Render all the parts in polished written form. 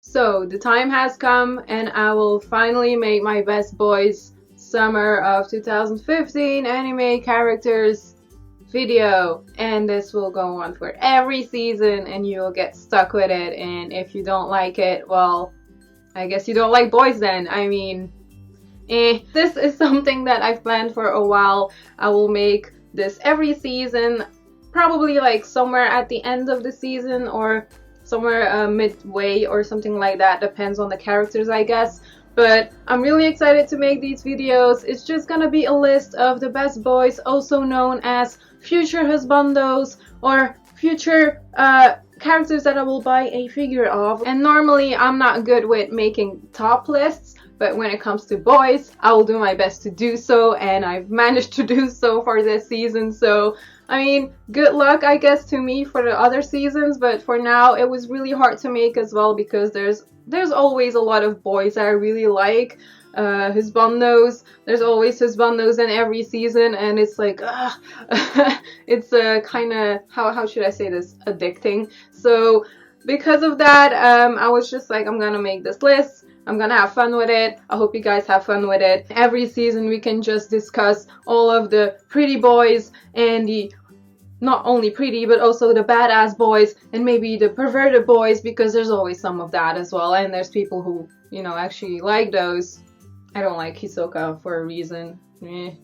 So the time has come and I will finally make my Best Boys Summer of 2015 anime characters video, and this will go on for every season and you'll get stuck with it, and if you don't like it, well, I guess you don't like boys then. I mean, this is something that I've planned for a while. I will make this every season, probably like somewhere at the end of the season or somewhere midway or something like that. Depends on the characters, I guess. But I'm really excited to make these videos. It's just gonna be a list of the best boys, also known as future husbandos or future characters that I will buy a figure of. And normally I'm not good with making top lists, but when it comes to boys, I will do my best to do so, and I've managed to do so for this season. So I mean, good luck, I guess, to me for the other seasons, but for now it was really hard to make as well because there's always a lot of boys that I really like. Husbandos, there's always husbandos in every season, and it's like, it's kind of, how should I say this, addicting. So because of that, I was just like, I'm gonna make this list. I'm gonna have fun with it. I hope you guys have fun with it. Every season we can just discuss all of the pretty boys and the not only pretty but also the badass boys and maybe the perverted boys, because there's always some of that as well, and there's people who, you know, actually like those. I don't like Hisoka for a reason.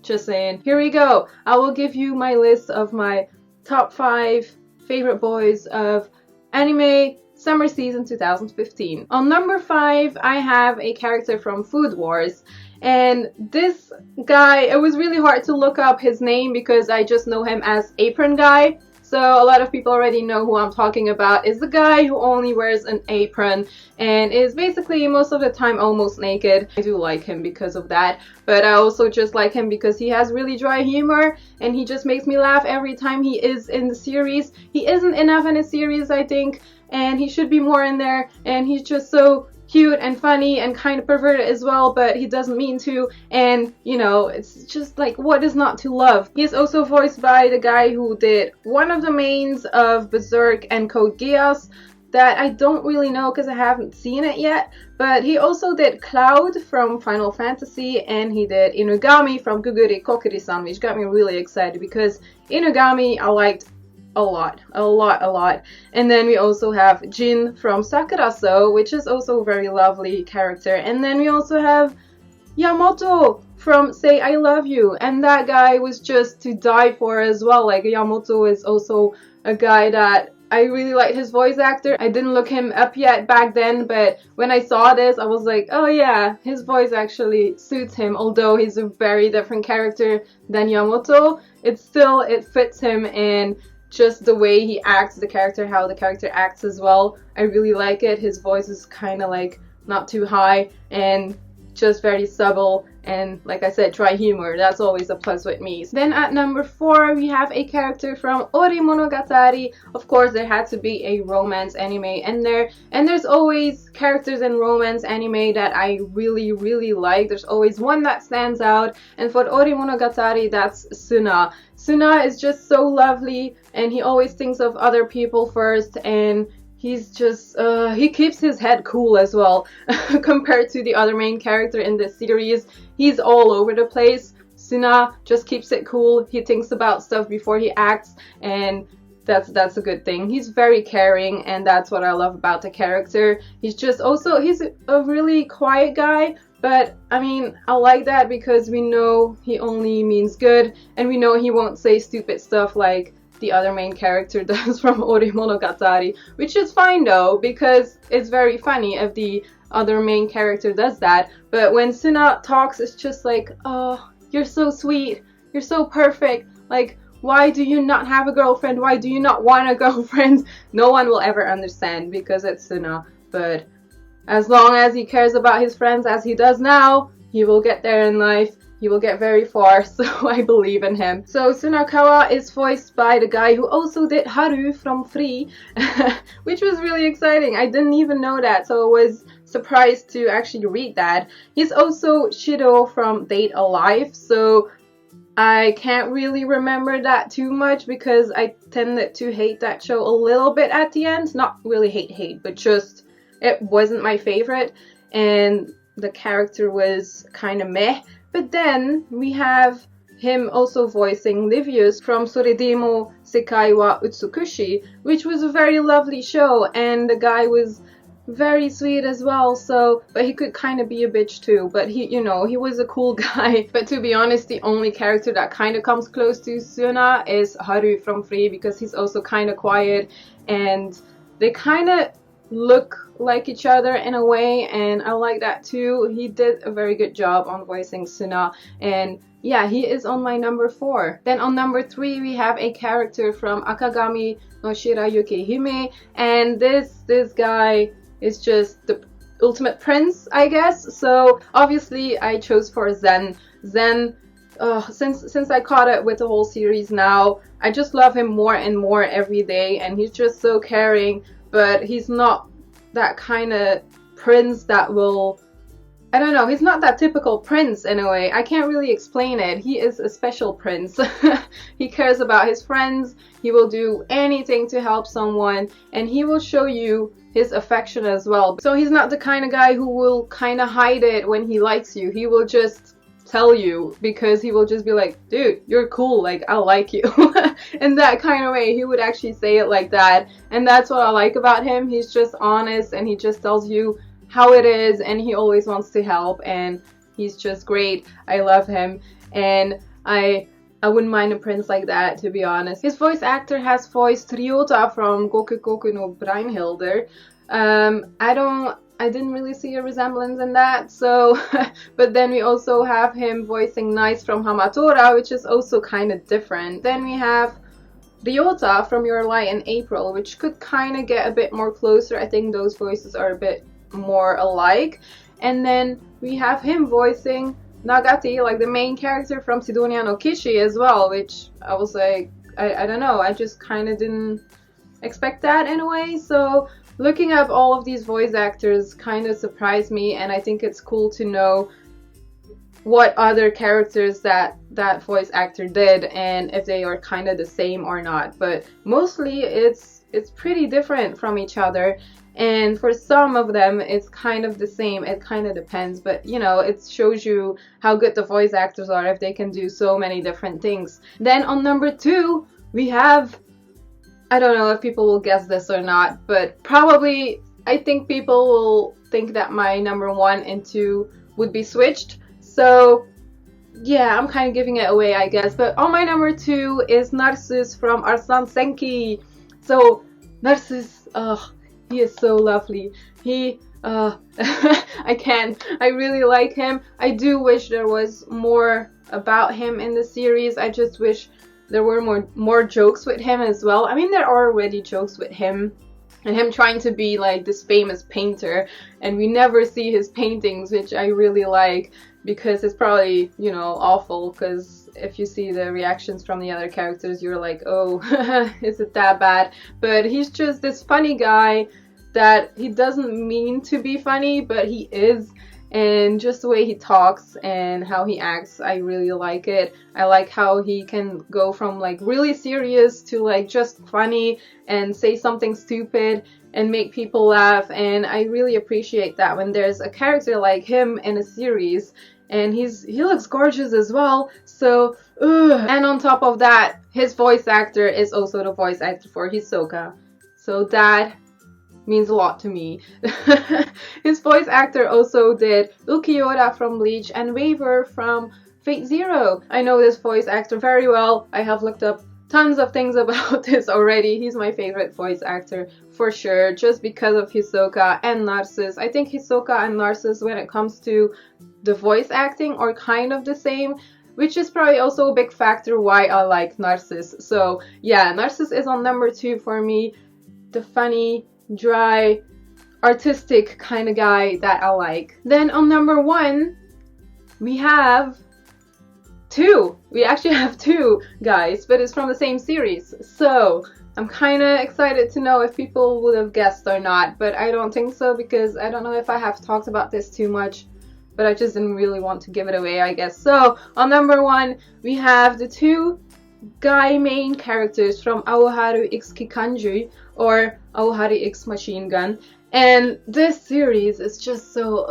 Just saying. Here we go. I will give you my list of my top 5 favorite boys of anime summer season 2015. On number 5, I have a character from Food Wars. And this guy, it was really hard to look up his name because I just know him as Apron Guy. So a lot of people already know who I'm talking about. Is the guy who only wears an apron and is basically most of the time almost naked. I do like him because of that, but I also just like him because he has really dry humor and he just makes me laugh every time he is in the series. He isn't enough in a series, I think, and he should be more in there, and he's just so cute and funny and kind of perverted as well, but he doesn't mean to, and you know, it's just like, what is not to love? He is also voiced by the guy who did one of the mains of Berserk and Code Geass that I don't really know because I haven't seen it yet, but he also did Cloud from Final Fantasy, and he did Inugami from Guguri Kokiri-san, which got me really excited because Inugami I liked a lot. And then we also have Jin from Sakuraso, which is also a very lovely character. And then we also have Yamato from Say I Love You, and that guy was just to die for as well. Like, Yamato is also a guy that I really liked his voice actor. I didn't look him up yet back then, but when I saw this, I was like, oh yeah, his voice actually suits him. Although he's a very different character than Yamato, it fits him, and just the way he acts, the character, how the character acts as well, I really like it. His voice is kind of like not too high and just very subtle, and like I said, dry humor, that's always a plus with me. Then at number 4, we have a character from Ori Monogatari. Of course, there had to be a romance anime in there, and there's always characters in romance anime that I really like. There's always one that stands out, and for Ori Monogatari, that's Suna. Suna is just so lovely, and he always thinks of other people first, and he's just, he keeps his head cool as well. Compared to the other main character in this series, he's all over the place. Suna just keeps it cool. He thinks about stuff before he acts, and that's a good thing. He's very caring, and that's what I love about the character. He's a really quiet guy, but I mean, I like that because we know he only means good, and we know he won't say stupid stuff like the other main character does from Ori Monogatari, which is fine though, because it's very funny if the other main character does that. But when Suna talks, it's just like, oh, you're so sweet, you're so perfect, like, why do you not have a girlfriend? Why do you not want a girlfriend? No one will ever understand because it's Suna, but as long as he cares about his friends as he does now, he will get there in life. He will get very far, so I believe in him. So Sunakawa is voiced by the guy who also did Haru from Free, which was really exciting. I didn't even know that, so I was surprised to actually read that. He's also Shido from Date Alive, so I can't really remember that too much because I tended to hate that show a little bit at the end. Not really hate, but just it wasn't my favorite, and the character was kind of meh. But then we have him also voicing Livius from Soredemo Sekai wa Utsukushi, which was a very lovely show, and the guy was very sweet as well. So, but he could kind of be a bitch too, but he, you know, he was a cool guy. But to be honest, the only character that kind of comes close to Suna is Haru from Free, because he's also kind of quiet, and they kind of look like each other in a way, and I like that too. He did a very good job on voicing Suna, and yeah, he is on my number 4. Then on number 3 we have a character from Akagami no Shirayuki Hime, and this guy is just the ultimate prince, I guess. So obviously I chose for Zen. Since I caught it with the whole series now, I just love him more and more every day, and he's just so caring, but he's not that kind of prince that will, I don't know, he's not that typical prince in a way. I can't really explain it. He is a special prince. He cares about his friends, he will do anything to help someone, and he will show you his affection as well. So he's not the kind of guy who will kind of hide it when he likes you. He will just tell you, because he will just be like, dude, you're cool, like, I like you. In that kind of way, he would actually say it like that, and that's what I like about him. He's just honest, and he just tells you how it is, and he always wants to help, and he's just great. I love him, and I wouldn't mind a prince like that, to be honest. His voice actor has voiced Ryota from Goku Goku no Breinhilder. I didn't really see a resemblance in that, so but then we also have him voicing Nice from Hamatora, which is also kind of different. Then we have Ryota from Your Lie in April, which could kind of get a bit more closer. I think those voices are a bit more alike. And then we have him voicing Nagati, like the main character from Sidonia no Kishi as well, which I was like, I don't know, I just kind of didn't expect that in a way. So looking up all of these voice actors kind of surprised me, and I think it's cool to know what other characters that voice actor did, and if they are kind of the same or not. But mostly it's pretty different from each other, and for some of them it's kind of the same. It kind of depends, but you know, it shows you how good the voice actors are if they can do so many different things. Then on number 2 we have, I don't know if people will guess this or not, but probably I think people will think that my number 1 and 2 would be switched. So yeah, I'm kind of giving it away, I guess. But on my number 2 is Narcissus from Arslan Senki. So Narcissus, he is so lovely. He, I really like him. I do wish there was more about him in the series. I just wish there were more jokes with him as well. I mean, there are already jokes with him, and him trying to be like this famous painter, and we never see his paintings, which I really like, because it's probably, you know, awful, because if you see the reactions from the other characters, you're like, oh, is it that bad? But he's just this funny guy that he doesn't mean to be funny, but he is. And just the way he talks and how he acts, I really like it. I like how he can go from like really serious to like just funny and say something stupid and make people laugh. And I really appreciate that when there's a character like him in a series. And he looks gorgeous as well. So, and on top of that, his voice actor is also the voice actor for Hisoka. So that means a lot to me. His voice actor also did Ukiura from Bleach and Waver from Fate Zero. I know this voice actor very well. I have looked up tons of things about this already. He's my favorite voice actor for sure, just because of Hisoka and Narcissus. I think Hisoka and Narcissus, when it comes to the voice acting, are kind of the same, which is probably also a big factor why I like Narcissus. So yeah, Narcissus is on number 2 for me. The funny, dry, artistic kind of guy that I like. Then on number 1 we have 2. We actually have 2 guys, but it's from the same series. So I'm kind of excited to know if people would have guessed or not, but I don't think so, because I don't know if I have talked about this too much, but I just didn't really want to give it away, I guess. So on number 1 we have the 2 guy main characters from Aoharu X Kikanju, or Aoharu X Machine Gun, And this series is just so,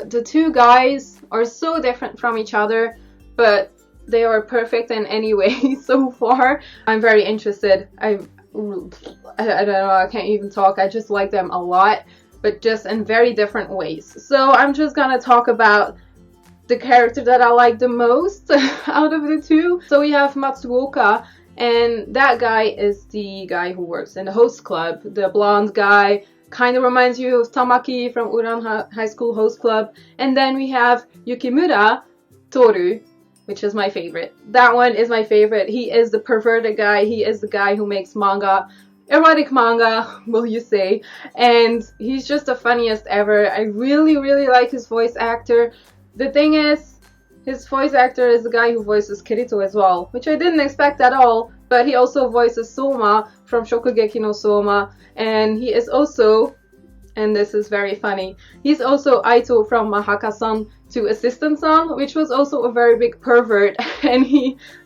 the two guys are so different from each other, but they are perfect in any way so far. I'm very interested. I don't know, I can't even talk. I just like them a lot, but just in very different ways. So I'm just gonna talk about the character that I like the most out of the two. So we have Matsuoka, and that guy is the guy who works in the host club, the blonde guy. Kind of reminds you of Tamaki from Uran High School Host Club. And then we have Yukimura Toru, which is my favorite. That one is my favorite. He is the perverted guy. He is the guy who makes manga. Erotic manga, will you say. And he's just the funniest ever. I really, really like his voice actor. The thing is, his voice actor is the guy who voices Kirito as well, which I didn't expect at all, but he also voices Soma from Shokugeki no Soma, and he is also, and this is very funny, he's also Aito from Mahaka-san to Assistant-san, which was also a very big pervert, and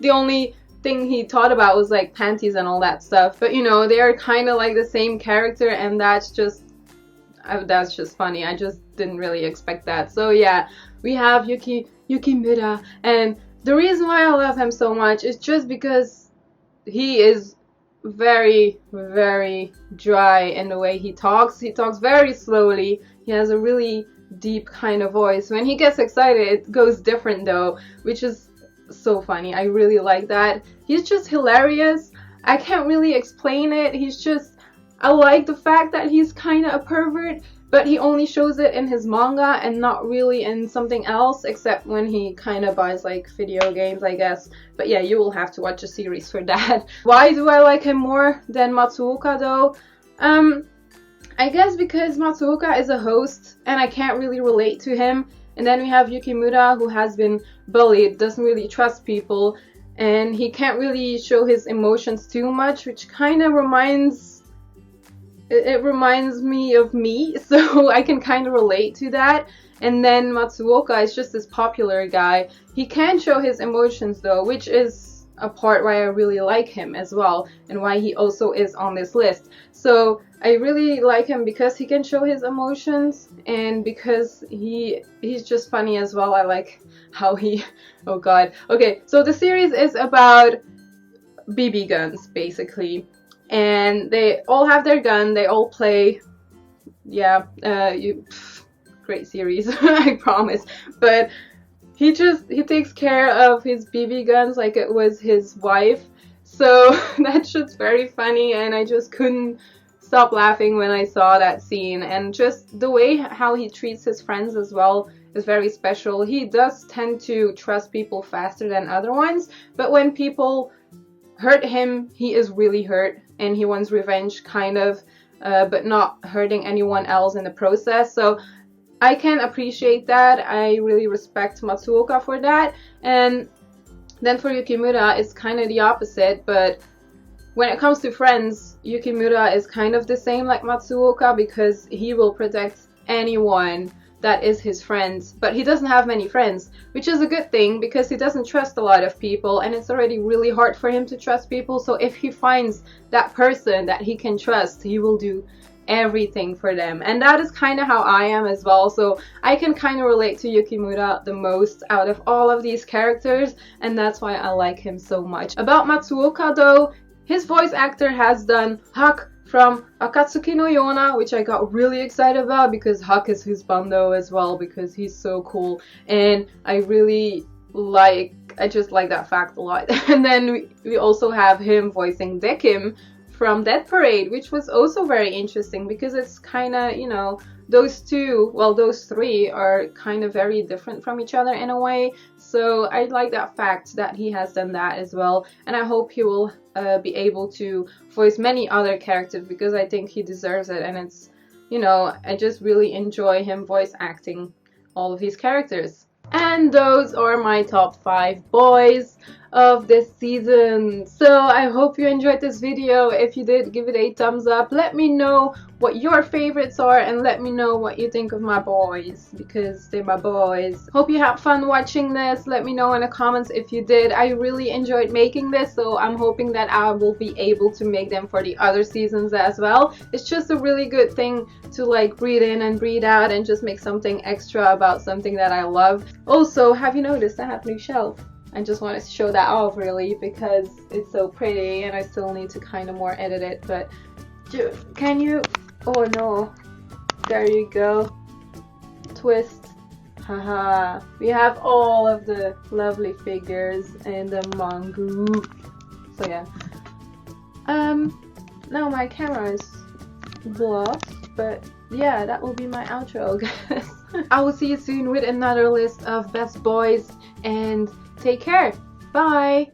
the only thing he thought about was like panties and all that stuff, but you know, they are kind of like the same character, and that's just funny. I just didn't really expect that. So yeah, we have Yukimura, and the reason why I love him so much is just because he is very, very dry in the way he talks. He talks very slowly. He has a really deep kind of voice. When he gets excited, it goes different though, which is so funny. I really like that. He's just hilarious. I can't really explain it. I like the fact that he's kind of a pervert, but he only shows it in his manga and not really in something else, except when he kind of buys like video games, I guess. But yeah, you will have to watch a series for that. Why do I like him more than Matsuoka though? I guess because Matsuoka is a host and I can't really relate to him. And then we have Yukimura, who has been bullied, doesn't really trust people, and he can't really show his emotions too much, which kind of reminds me of me, so I can kind of relate to that. And then Matsuoka is just this popular guy. He can show his emotions though, which is a part why I really like him as well, and why he also is on this list. So I really like him because he can show his emotions, and because he's just funny as well. I like how oh god. Okay, so the series is about BB guns basically. And they all have their gun, they all play, yeah, great series, I promise. But he takes care of his BB guns like it was his wife. So that shit's very funny, and I just couldn't stop laughing when I saw that scene. And just the way how he treats his friends as well is very special. He does tend to trust people faster than other ones, but when people hurt him, he is really hurt, and he wants revenge, kind of, but not hurting anyone else in the process. So I can appreciate that. I really respect Matsuoka for that. And then for Yukimura, it's kind of the opposite, but when it comes to friends, Yukimura is kind of the same like Matsuoka, because he will protect anyone that is his friends, but he doesn't have many friends, which is a good thing because he doesn't trust a lot of people, and it's already really hard for him to trust people. So if he finds that person that he can trust, he will do everything for them, and that is kind of how I am as well. So I can kind of relate to Yukimura the most out of all of these characters, and that's why I like him so much. About Matsuoka though, his voice actor has done Huck from Akatsuki no Yona, which I got really excited about because Huck is his bando as well, because he's so cool, and I just like that fact a lot. And then we also have him voicing Dekim from Death Parade, which was also very interesting because it's kind of, you know, those three are kind of very different from each other in a way. So I like that fact that he has done that as well, and I hope he will be able to voice many other characters because I think he deserves it, and it's, you know, I just really enjoy him voice acting all of these characters. And those are my top 5 boys. of this season. So I hope you enjoyed this video. If you did, give it a thumbs up. Let me know what your favorites are and let me know what you think of my boys, because they're my boys. Hope you had fun watching this. Let me know in the comments if you did. I really enjoyed making this, so I'm hoping that I will be able to make them for the other seasons as well. It's just a really good thing to like breathe in and breathe out and just make something extra about something that I love. Also, have you noticed I have a new shelf? I just wanted to show that off really because it's so pretty and I still need to kind of more edit it, but can you? Oh no, there you go. Twist. Haha. We have all of the lovely figures and the manga. So yeah. Now my camera is blocked, but yeah, that will be my outro, guys. I will see you soon with another list of best boys, and take care. Bye.